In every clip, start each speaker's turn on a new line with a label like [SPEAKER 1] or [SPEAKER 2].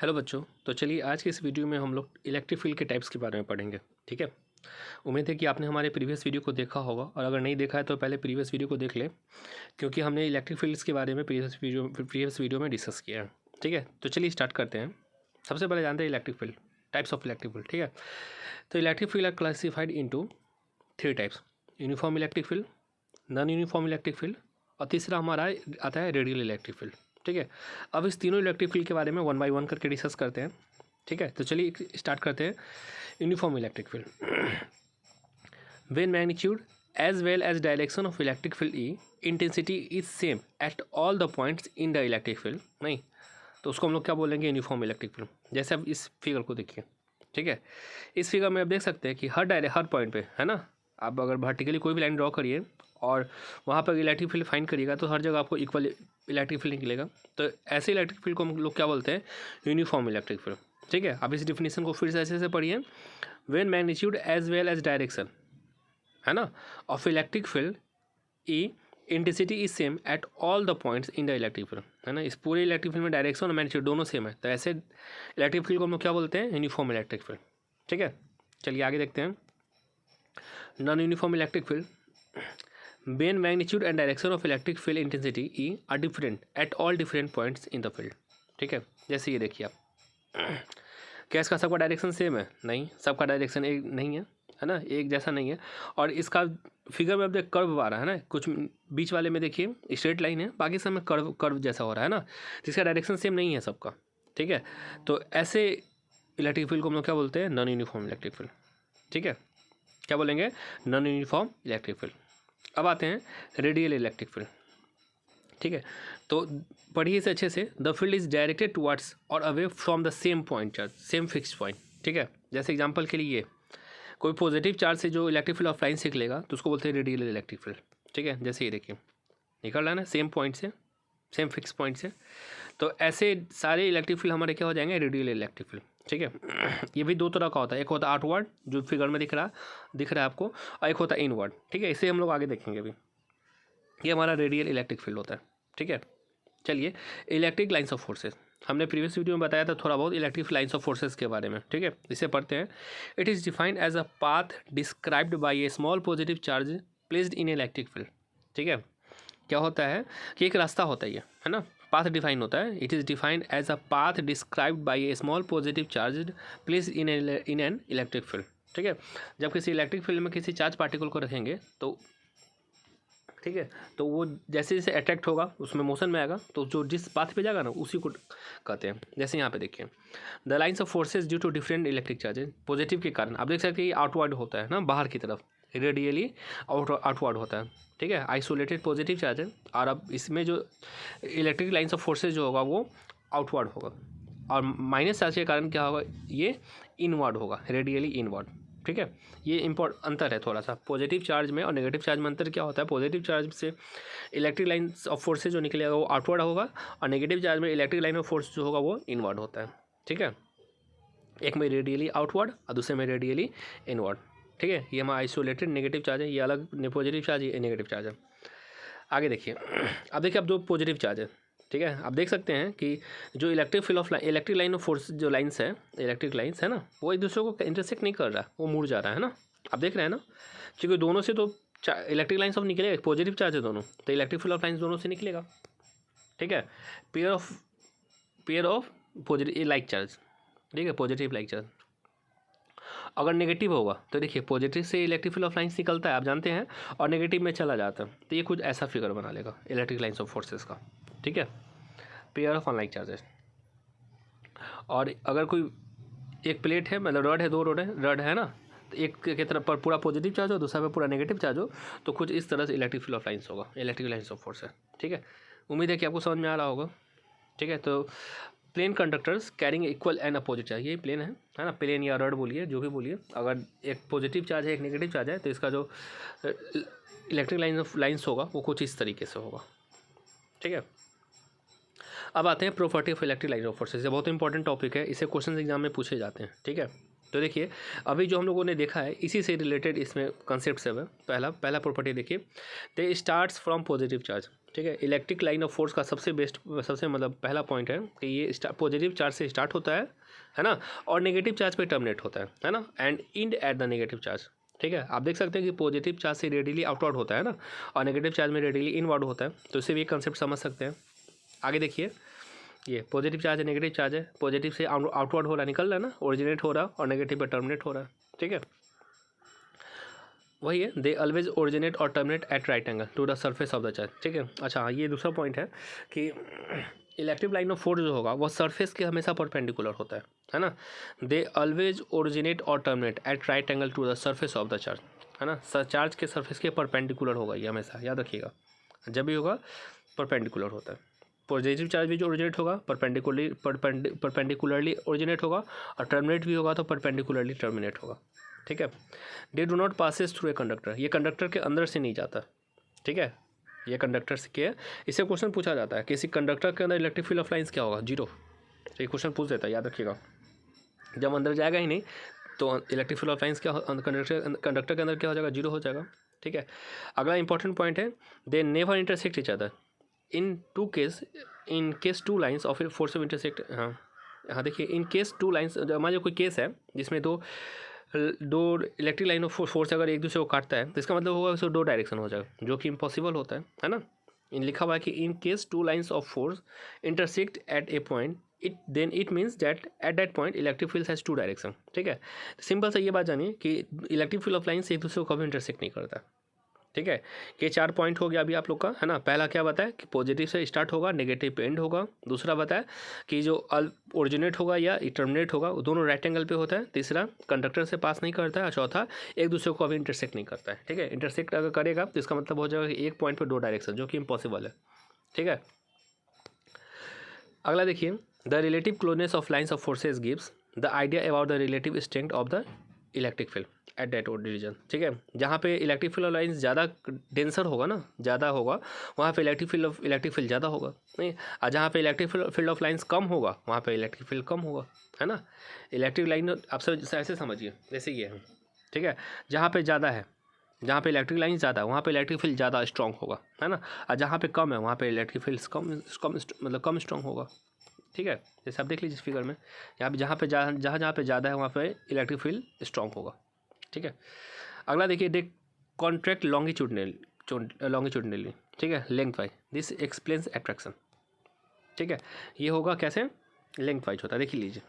[SPEAKER 1] Hello बच्चों। तो चलिए आज के इस वीडियो में हम लोग इलेक्ट्रिक फील्ड के टाइप्स के बारे में पढ़ेंगे। ठीक है, उम्मीद है कि आपने हमारे प्रीवियस वीडियो को देखा होगा, और अगर नहीं देखा है तो पहले प्रीवियस वीडियो को देख ले, क्योंकि हमने इलेक्ट्रिक फील्ड्स के बारे में प्रीवियस वीडियो में डिस्कस किया है। ठीक है, तो चलिए स्टार्ट करते हैं। सबसे पहले जानते हैं electric field, types of electric field. ठीक है, तो electric field are classified into 3 types: uniform electric field, non uniform electric field, और तीसरा हमारा आता है रेडियल इलेक्ट्रिक फील्ड। ठीक है, अब इस तीनों इलेक्ट्रिक फील्ड के बारे में 1 बाय 1 करके डिस्कस करते हैं। ठीक है, तो चलिए स्टार्ट करते हैं। Uniform electric field, when magnitude as well as direction of electric field E intensity is same at all the points in the electric field. नहीं, तो उसको हम लोग क्या बोलेंगे? Uniform electric field. जैसे अब इस फिगर को देखिए। ठीक है, इस फिगर में आप देख सकते हैं कि हर पॉइंट पे है ना, आप अगर वर्टिकली कोई भी लाइन ड्रॉ करिए और वहाँ पर इलेक्ट्रिक फील्ड फाइंड करिएगा तो हर जगह आपको इक्वल इलेक्ट्रिक फील्ड निकलेगा। तो ऐसे इलेक्ट्रिक फील्ड को हम लोग क्या बोलते हैं? Uniform electric field. ठीक है, अब इस डिफिनेशन को फिर से ऐसे पढ़िए। When magnitude as well as direction, है ना, of electric field E intensity is same at all the points in the electric field, है ना, इस पूरे इलेक्ट्रिक फील्ड में डायरेक्शन और मैग्नीट्यूड दोनों सेम है, तो ऐसे इलेक्ट्रिक फील्ड को हम लोग क्या बोलते हैं? Uniform electric field. ठीक है, चलिए आगे देखते हैं। Non uniform electric field, when magnitude and direction of electric field intensity E are different at all different points in the field। ठीक है, जैसे ये देखिए आप, क्या इसका सबका डायरेक्शन सेम है? नहीं, सबका डायरेक्शन एक नहीं है ना, एक जैसा नहीं है। और इसका फिगर में अब देख कर्व आ रहा है ना, कुछ बीच वाले में देखिए स्ट्रेट लाइन है, बाकी सब में कर्व जैसा हो रहा है ना, जिसका डायरेक्शन सेम नहीं है सबका। ठीक है, तो ऐसे इलेक्ट्रिक फील्ड को हम लोग क्या बोलते हैं? Non uniform electric field. ठीक है, क्या बोलेंगे? Non uniform electric field. अब आते हैं रेडियल इलेक्ट्रिक फील्ड। ठीक है, तो पढ़िए इसे अच्छे से। The field is directed towards और away from the same point charge, same fixed point. ठीक है, जैसे एग्जांपल के लिए कोई पॉजिटिव चार्ज से जो इलेक्ट्रिक फील्ड ऑफ लाइन से निकलेगा तो उसको बोलते हैं रेडियल इलेक्ट्रिक फील्ड। ठीक है, जैसे ये देखिए निकल रहा है ना, सेम पॉइंट से, सेम फिक्स पॉइंट से, तो ऐसे सारे इलेक्ट्रिक फील्ड हमारे क्या हो जाएंगे? Radial electric field. ठीक है, ये भी दो तरह का होता है, एक होता है आउटवर्ड जो फिगर में दिख रहा है आपको, और एक होता है इनवर्ड। ठीक है, इसे हम लोग आगे देखेंगे अभी। ये हमारा रेडियल इलेक्ट्रिक फील्ड होता है। ठीक है, चलिए इलेक्ट्रिक लाइन्स ऑफ फोर्सेस, हमने प्रीवियस वीडियो में बताया था थोड़ा बहुत इलेक्ट्रिक लाइन्स ऑफ फोर्सेस के बारे में। ठीक है, इसे पढ़ते हैं। It is defined as a path described by a small positive charge placed in electric field. ठीक है, क्या होता है कि एक रास्ता होता है ना, पाथ डिफाइन होता है। It is defined as a path described by a small positive charge place in an electric field. ठीक है, जब किसी इलेक्ट्रिक फील्ड में किसी चार्ज पार्टिकल को रखेंगे तो ठीक है, तो वो जैसे जैसे अट्रैक्ट होगा उसमें मोशन में आएगा, तो जो जिस पाथ पे जाएगा ना उसी को कहते हैं। जैसे यहाँ पे देखिए, the lines of forces due to different electric charges, positive के कारण आप देख सकते हैं ये आउटवर्ड होता है ना, बाहर की तरफ, रेडियली आउटवर्ड होता है। ठीक है, आइसोलेटेड पॉजिटिव चार्ज है, और अब इसमें जो इलेक्ट्रिक लाइन्स ऑफ फोर्सेज जो होगा वो आउटवर्ड होगा, और माइनस चार्ज के कारण क्या होगा? ये इनवर्ड होगा, रेडियली इनवर्ड। ठीक है, ये अंतर है थोड़ा सा पॉजिटिव चार्ज में और नेगेटिव चार्ज में। अंतर क्या होता है? पॉजिटिव चार्ज से इलेक्ट्रिक लाइन्स ऑफ फोर्स जो निकलेगा वो आउटवर्ड होगा, और नेगेटिव चार्ज में इलेक्ट्रिक लाइन ऑफ फोर्स जो होगा वो इनवर्ड होता है। ठीक है, एक में रेडियली आउटवर्ड और दूसरे में रेडियली इनवर्ड। ठीक है, ये हमारा आइसोलेटेड नेगेटिव चार्ज है, ये अलग पॉजिटिव चार्ज, ये नेगेटिव चार्ज है। आगे देखिए, अब देखिए अब दो पॉजिटिव चार्ज है। ठीक है, आप देख सकते हैं कि जो इलेक्ट्रिक लाइन ऑफ फोर्स जो लाइन्स है, इलेक्ट्रिक लाइन्स है ना, वो एक दूसरे को इंटरसेक्ट नहीं कर रहा, वो मुड़ जा रहा है ना, आप देख रहे हैं ना, क्योंकि दोनों से तो इलेक्ट्रिक लाइन्स ऑफ निकलेगा, पॉजिटिव चार्ज है दोनों, तो इलेक्ट्रिक फील्ड ऑफ लाइन्स दोनों से निकलेगा। ठीक है, pair of positive like charge. ठीक है, पॉजिटिव लाइक चार्ज अगर नेगेटिव होगा तो देखिए पॉजिटिव से इलेक्ट्रिक फील्ड ऑफ लाइन्स निकलता है, आप जानते हैं, और नेगेटिव में चला जाता है, तो ये कुछ ऐसा फिगर बना लेगा इलेक्ट्रिक लाइन्स ऑफ फोर्सेस का। ठीक है, पेयर ऑफ अनलाइक चार्जेस। और अगर कोई एक प्लेट है, मतलब रड है, दो रड है ना, तो एक की तरफ पर पूरा पॉजिटिव चार्ज हो, दूसरा पर पूरा नेगेटिव चार्ज हो, तो कुछ इस तरह से इलेक्ट्रिक फील्ड ऑफ लाइन्स होगा, इलेक्ट्रिक लाइन्स ऑफ फोर्स है। ठीक है, उम्मीद है कि आपको समझ में आ रहा होगा। ठीक है, तो plane conductors carrying equal and opposite charge, ये प्लेन है ना, प्लेन या रड बोलिए, जो भी बोलिए, अगर एक पॉजिटिव चार्ज है एक नेगेटिव चार्ज है तो इसका जो इलेक्ट्रिक लाइन्स होगा वो कुछ इस तरीके से होगा। ठीक है, अब आते हैं property of electric line of forces, ये बहुत इंपॉर्टेंट टॉपिक है, इसे क्वेश्चन एग्जाम में पूछे जाते हैं। ठीक है, तो देखिए अभी जो हम लोगों ने देखा है इसी से रिलेटेड इसमें कंसेप्ट सब है। पहला प्रॉपर्टी देखिए, दे स्टार्ट्स फ्रॉम पॉजिटिव चार्ज, ठीक है। इलेक्ट्रिक लाइन ऑफ फोर्स का सबसे मतलब पहला पॉइंट है कि ये पॉजिटिव चार्ज से स्टार्ट होता है ना, और नेगेटिव चार्ज पे टर्मिनेट होता है ना, and end at the negative charge. ठीक है, आप देख सकते हैं कि पॉजिटिव चार्ज से रेडियली आउटवर्ड होता है ना, और नेगेटिव चार्ज में रेडियली इनवर्ड होता है। तो इससे भी एक कंसेप्ट समझ सकते हैं। आगे देखिए, ये पॉजिटिव चार्ज है, नेगेटिव चार्ज है, पॉजिटिव से आउटवर्ड हो रहा है, निकल रहा है ना, ओरिजिनेट हो रहा है, और नेगेटिव पे टर्मिनेट हो रहा है। ठीक है, वही है, दे ऑलवेज ओरिजिनेट और terminate at right angle to the surface of the charge. ठीक है, अच्छा ये दूसरा पॉइंट है कि इलेक्ट्रिक लाइन ऑफ फोर्स जो होगा वो सरफेस के हमेशा परपेंडिकुलर होता है ना। दे ऑलवेज ओरिजिनेट और terminate at right angle to the surface of the charge, है ना। चार्ज के सरफेस के परपेंडिकुलर होगा ये, हमेशा याद रखिएगा, जब भी होगा परपेंडिकुलर होता है। पॉजिटिव चार्ज भी जो ओरिजिनेट होगा परपेंडिकुलरली ओरिजिनेट होगा, और टर्मिनेट भी होगा तो परपेंडिकुलरली टर्मिनेट होगा। ठीक है, they do not passes through a conductor, ये कंडक्टर के अंदर से नहीं जाता। ठीक है, ये कंडक्टर से क्या है, इससे क्वेश्चन पूछा जाता है किसी कंडक्टर के अंदर इलेक्ट्रिक फील्ड ऑफ लाइंस क्या होगा, जीरो। तो ये क्वेश्चन पूछ देता है, याद रखिएगा। जब अंदर जाएगा ही नहीं तो इलेक्ट्रिक फील्ड ऑफ लाइंस क्या कंडक्टर के अंदर क्या हो जाएगा, जीरो हो जाएगा। ठीक है, अगला इंपॉर्टेंट पॉइंट है, they never intersect each other in case two lines of force of intersect. हाँ देखिए, इन केस टू लाइन्स, हमारा कोई केस है जिसमें दो इलेक्ट्रिक लाइन ऑफ फोर्स अगर एक दूसरे को काटता है तो इसका मतलब होगा उसको दो डायरेक्शन हो जाएगा, जो कि इम्पॉसिबल होता है ना। इन लिखा हुआ है कि in case two lines of force intersect at a point it means that at that point electric field has two direction. ठीक है, सिंपल सा ये बात जानिए कि इलेक्ट्रिक फील्ड ऑफ लाइन्स एक दूसरे को कभी इंटरसेक्ट नहीं करता। ठीक है, ये 4 पॉइंट हो गया अभी आप लोग का, है ना। पहला क्या बताया कि पॉजिटिव से स्टार्ट होगा, नेगेटिव पे एंड होगा। दूसरा बताया कि जो ओरिजिनेट होगा या टर्मिनेट होगा वो दोनों राइट एंगल पे होता है। तीसरा, कंडक्टर से पास नहीं करता है। और चौथा, एक दूसरे को अभी इंटरसेक्ट नहीं करता है। ठीक है, इंटरसेक्ट अगर करेगा तो इसका मतलब हो जाएगा कि एक पॉइंट पर दो डायरेक्शन, जो कि इम्पॉसिबल है। ठीक है, अगला देखिए, the relative closeness of lines of forces gives the idea about the relative strength of the electric field at that division. ठीक है, जहाँ पे इलेक्ट्रिक फील्ड ऑफ लाइन्स ज़्यादा डेंसर होगा ना, ज़्यादा होगा, वहाँ पे इलेक्ट्रिक फील्ड ज़्यादा होगा नहीं, और जहाँ पे इलेक्ट्रिक फील्ड ऑफ लाइन्स कम होगा वहाँ पे इलेक्ट्रिक फील्ड कम होगा, है ना। इलेक्ट्रिक लाइन आप सब ऐसे समझिए, जैसे ये है। ठीक है, जहाँ पे ज़्यादा है, जहाँ पे इलेक्ट्रिक लाइन ज़्यादा है वहाँ पे इलेक्ट्रिक फील्ड ज़्यादा स्ट्रॉन्ग होगा, है ना। और जहाँ पे कम है वहाँ पे इलेक्ट्रिक फील्ड कम स्ट्रॉन्ग होगा। ठीक है, जैसे आप देख लीजिए इस फिगर में, यहाँ पे जहाँ पे ज़्यादा है वहाँ पे इलेक्ट्रिक फील्ड स्ट्रॉन्ग होगा। ठीक है, अगला देखिए, दे कॉन्ट्रैक्ट लॉन्गिट्यूडनली। ठीक है, length wise, this explains attraction. ठीक है, ये होगा कैसे, लेंथ वाइज होता है, देख लीजिए,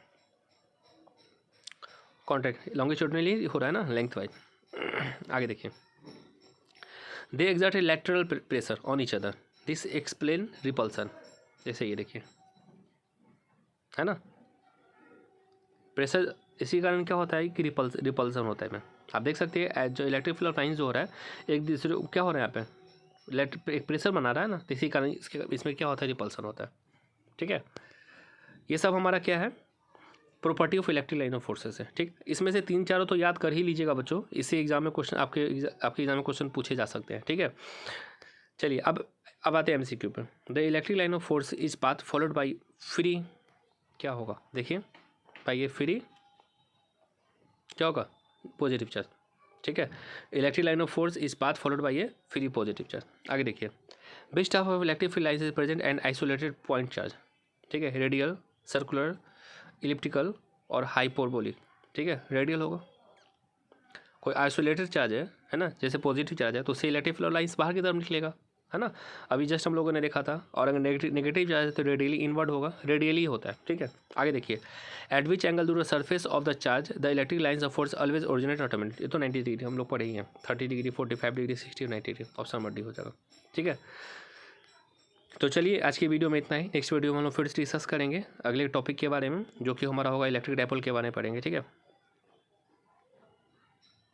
[SPEAKER 1] कॉन्ट्रैक्ट लॉन्गिट्यूडनली हो रहा है ना, लेंथ वाइज। आगे देखिए, they exert a lateral pressure on each other, this explain repulsion. जैसे ये देखिए, है ना, प्रेशर, इसी कारण क्या होता है कि रिपल्सन होता है में। आप देख सकते हैं जो इलेक्ट्रिक फील्ड ऑफ लाइन्स जो हो रहा है एक दूसरे क्या हो रहा है, यहाँ पे एक प्रेशर बना रहा है ना, तो इसी कारण इसमें क्या होता है, रिपल्सन होता है। ठीक है, ये सब हमारा क्या है, property of electric line of forces है। ठीक, इसमें से 3-4 तो याद कर ही लीजिएगा बच्चों, इससे एग्जाम में क्वेश्चन आपके एग्जाम में क्वेश्चन पूछे जा सकते हैं। ठीक है, चलिए अब आते हैं MCQ पे। The electric line of force is path followed by free, क्या होगा देखिए भाई, ये फ्री क्या होगा, पॉजिटिव चार्ज। ठीक है, electric line of force is path followed by A free positive charge. आगे देखिए, best of electric field lines is present and isolated point charge. ठीक है, रेडियल, सर्कुलर, इलिप्टिकल और हाइपरबोलिक। ठीक है, रेडियल होगा, कोई आइसोलेटेड चार्ज है ना, जैसे पॉजिटिव चार्ज है तो उससे इलेक्ट्रिक फील्ड लाइन्स बाहर की तरफ निकलेगा, है ना। अभी जस्ट हम लोगों ने देखा था। और अगर नेगेटिव चार्ज है तो रेडियली इनवर्ड होगा, रेडियली होता है। ठीक है, आगे देखिए, at which angle to the surface of the charge the electric lines of force always originate automatic. ये तो 90 डिग्री हम लोग पढ़े ही हैं, 30 degree, 45 degree, 60, 90 degree, option number D हो जाएगा। ठीक है, तो चलिए आज की वीडियो में इतना ही। नेक्स्ट वीडियो में हम लोग फिर से डिस्कस करेंगे अगले टॉपिक के बारे में, जो कि हमारा होगा इलेक्ट्रिक डाइपोल के बारे में पढ़ेंगे। ठीक है।